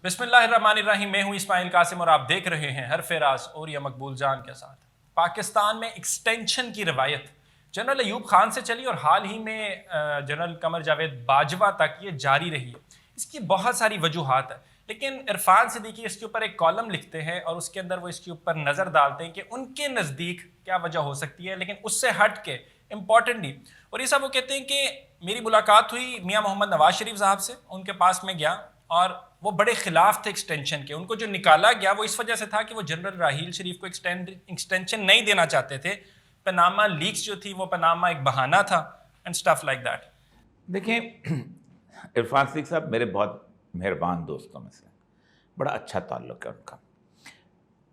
بسم اللہ الرحمن الرحیم، میں ہوں اسماعیل قاسم اور آپ دیکھ رہے ہیں حرف راز اور یا مقبول جان کے ساتھ۔ پاکستان میں ایکسٹینشن کی روایت جنرل ایوب خان سے چلی اور حال ہی میں جنرل قمر جاوید باجوہ تک یہ جاری رہی ہے۔ اس کی بہت ساری وجوہات ہیں، لیکن عرفان صدیقی اس کے اوپر ایک کالم لکھتے ہیں اور اس کے اندر وہ اس کے اوپر نظر ڈالتے ہیں کہ ان کے نزدیک کیا وجہ ہو سکتی ہے، لیکن اس سے ہٹ کے امپورٹنٹلی اور یہ سب وہ کہتے ہیں کہ میری ملاقات ہوئی میاں محمد نواز شریف صاحب سے، ان کے پاس میں گیا اور وہ بڑے خلاف تھے ایکسٹینشن کے۔ ان کو جو نکالا گیا وہ اس وجہ سے تھا کہ وہ جنرل راحیل شریف کو ایکسٹینشن نہیں دینا چاہتے تھے۔ پاناما لیکس جو تھی وہ پاناما ایک بہانہ تھا اینڈ اسٹف لائک دیٹ۔ دیکھیں، عرفان صدیقی صاحب میرے بہت مہربان دوستوں میں سے، بڑا اچھا تعلق ہے ان کا،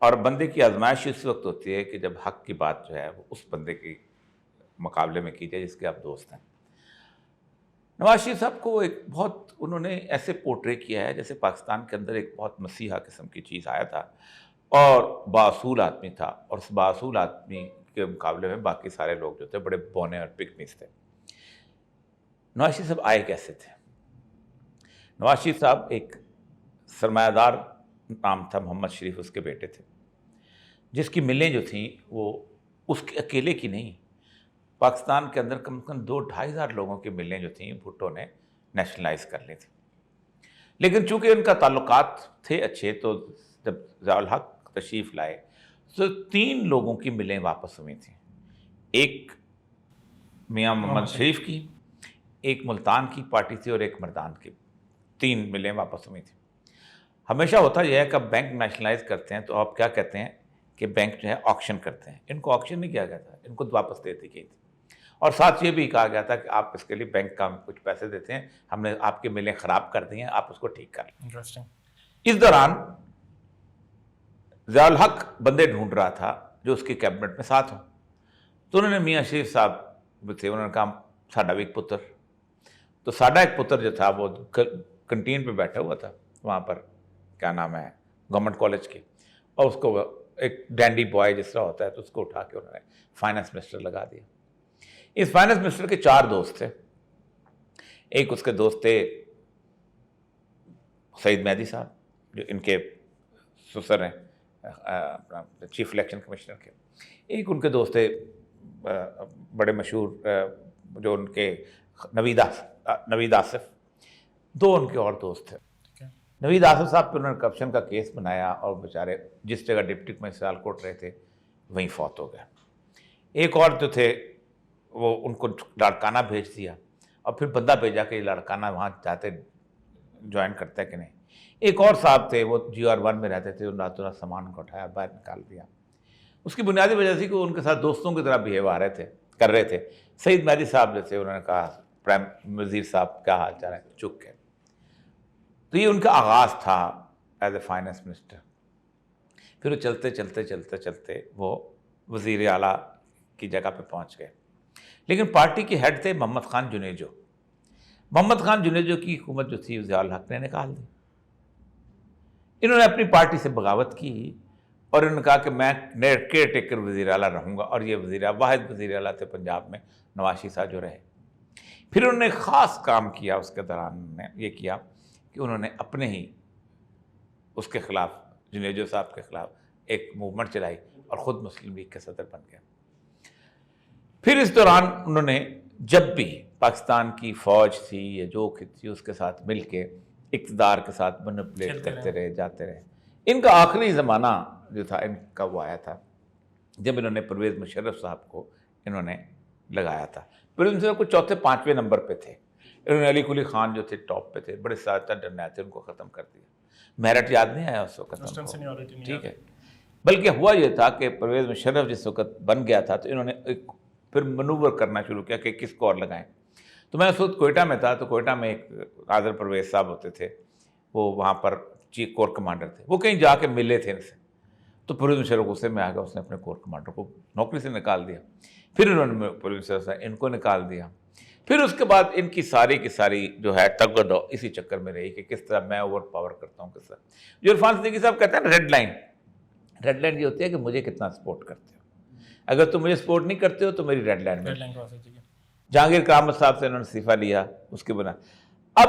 اور بندے کی آزمائش اس وقت ہوتی ہے کہ جب حق کی بات جو ہے وہ اس بندے کے مقابلے میں کی جائے جس کے آپ دوست ہیں۔ نواز شریف صاحب کو ایک بہت انہوں نے ایسے پورٹرے کیا ہے جیسے پاکستان کے اندر ایک بہت مسیحا قسم کی چیز آیا تھا اور باصول آدمی تھا، اور اس باصول آدمی کے مقابلے میں باقی سارے لوگ جو تھے بڑے بونے اور پکنیز تھے۔ نواز شریف صاحب آئے کیسے تھے؟ نواز شریف صاحب ایک سرمایہ دار نام تھا محمد شریف، اس کے بیٹے تھے، جس کی ملیں جو تھیں وہ اس کے اکیلے کی نہیں، پاکستان کے اندر کم از کم 2-2,500 لوگوں کی ملیں جو تھیں بھٹو نے نیشنلائز کر لی تھی۔ لیکن چونکہ ان کا تعلقات تھے اچھے، تو جب ضیاء الحق تشریف لائے تو 3 لوگوں کی ملیں واپس ہوئی تھیں، ایک میاں محمد شریف کی، ایک ملتان کی پارٹی تھی اور ایک مردان کی، 3 ملیں واپس ہوئی تھیں۔ ہمیشہ ہوتا یہ ہے کہ اب بینک نیشنلائز کرتے ہیں تو آپ کیا کہتے ہیں کہ بینک جو ہے آکشن کرتے ہیں۔ ان کو آکشن نہیں کیا گیا تھا، ان کو واپس دے دی گئی تھی، اور ساتھ یہ بھی کہا گیا تھا کہ آپ اس کے لیے بینک کا کچھ پیسے دیتے ہیں، ہم نے آپ کی ملیں خراب کر دی ہیں، آپ اس کو ٹھیک کر لیں۔ انٹرسٹنگ۔ اس دوران ضیاء الحق بندے ڈھونڈ رہا تھا جو اس کی کیبنٹ میں ساتھ ہوں، تو انہوں نے میاں شریف صاحب تھے، انہوں نے کہا ساڈا بھی ایک پتر، تو ساڈا ایک پتر جو تھا وہ کنٹین پہ بیٹھا ہوا تھا وہاں پر، کیا نام ہے، گورنمنٹ کالج کے، اور اس کو ایک ڈینڈی بوائے جس طرح ہوتا ہے تو اس کو اٹھا کے انہوں نے فائنانس منسٹر لگا دیا۔ اس فائنانس منسٹر کے 4 دوست تھے، ایک اس کے دوست تھے سعید مہدی صاحب جو ان کے سسر ہیں چیف الیکشن کمشنر کے، ایک ان کے دوست تھے بڑے مشہور جو ان کے نوید آصف، 2 ان کے اور دوست تھے۔ نوید آصف صاحب پہ انہوں نے کرپشن کا کیس بنایا اور بیچارے جس جگہ ڈپٹی کمشنر سیالکوٹ رہے تھے وہیں فوت ہو گئے۔ ایک اور جو تھے وہ ان کو لاڑکانہ بھیج دیا، اور پھر بندہ بھیجا کہ یہ لاڑکانہ وہاں جاتے جوائن کرتا ہے کہ نہیں۔ ایک اور صاحب تھے وہ GR1 میں رہتے تھے، ان راتوں رات سامان ان کو اٹھایا باہر نکال دیا۔ اس کی بنیادی وجہ تھی کہ ان کے ساتھ دوستوں کی طرح بیہیو کر رہے تھے۔ سعید مہدی صاحب جو تھے انہوں نے کہا پرائم وزیر صاحب کیا حال چال ہے، چک کے۔ تو یہ ان کا آغاز تھا ایز اے فائنانس منسٹر۔ پھر وہ چلتے چلتے چلتے چلتے وہ وزیر اعلیٰ کی جگہ پہ پہنچ گئے، لیکن پارٹی کے ہیڈ تھے محمد خان جنیجو۔ محمد خان جنیجو کی حکومت جو تھی ضیاء الحق نے نکال دی۔ انہوں نے اپنی پارٹی سے بغاوت کی اور انہوں نے کہا کہ میں کیئر ٹیکر وزیر اعلیٰ رہوں گا، اور یہ واحد وزیر اعلیٰ تھے پنجاب میں نواز شریف صاحب جو رہے۔ پھر انہوں نے ایک خاص کام کیا اس کے دوران، انہوں نے یہ کیا کہ انہوں نے اپنے ہی اس کے خلاف، جنیجو صاحب کے خلاف ایک موومنٹ چلائی اور خود مسلم لیگ کے صدر بن گیا۔ پھر اس دوران انہوں نے جب بھی پاکستان کی فوج تھی یا جو تھی اس کے ساتھ مل کے اقتدار کے ساتھ مینپولیٹ کرتے رہے، جاتے رہے۔ ان کا آخری زمانہ جو تھا ان کا وہ آیا تھا جب انہوں نے پرویز مشرف صاحب کو انہوں نے لگایا تھا۔ پرویز مشرف کو 4-5ویں نمبر پہ تھے، انہوں نے علی قلی خان جو تھے ٹاپ پہ تھے، بڑے ساتھ ڈرنائے تھے، ان کو ختم کر دیا۔ میرٹ یاد نہیں آیا اس وقت، ٹھیک ہے۔ بلکہ ہوا یہ تھا کہ پرویز مشرف جس وقت بن گیا تھا تو انہوں نے پھر منور کرنا شروع کیا کہ کس کو اور لگائیں۔ تو میں اس وقت کوئٹہ میں تھا، تو کوئٹہ میں ایک قادر پرویز صاحب ہوتے تھے، وہ وہاں پر چیف کور کمانڈر تھے، وہ کہیں جا کے ملے تھے ان سے، تو پرویز مشرف غصے میں آ گیا، اس نے اپنے کور کمانڈر کو نوکری سے نکال دیا۔ پھر انہوں نے پرویز مشرف سے ان کو نکال دیا۔ پھر اس کے بعد ان کی ساری جو ہے تگ و دو اسی چکر میں رہی کہ کس طرح میں اوور پاور کرتا ہوں، کس طرح جو عرفان صدیقی صاحب کہتے ہیں نا ریڈ لائن یہ ہوتی ہے کہ مجھے کتنا سپورٹ کرتے ہو، اگر تم مجھے سپورٹ نہیں کرتے ہو تو میری ریڈ لائن میں۔ جہانگیر کرامت صاحب سے انہوں نے استعفیٰ لیا اس کے بنا۔ اب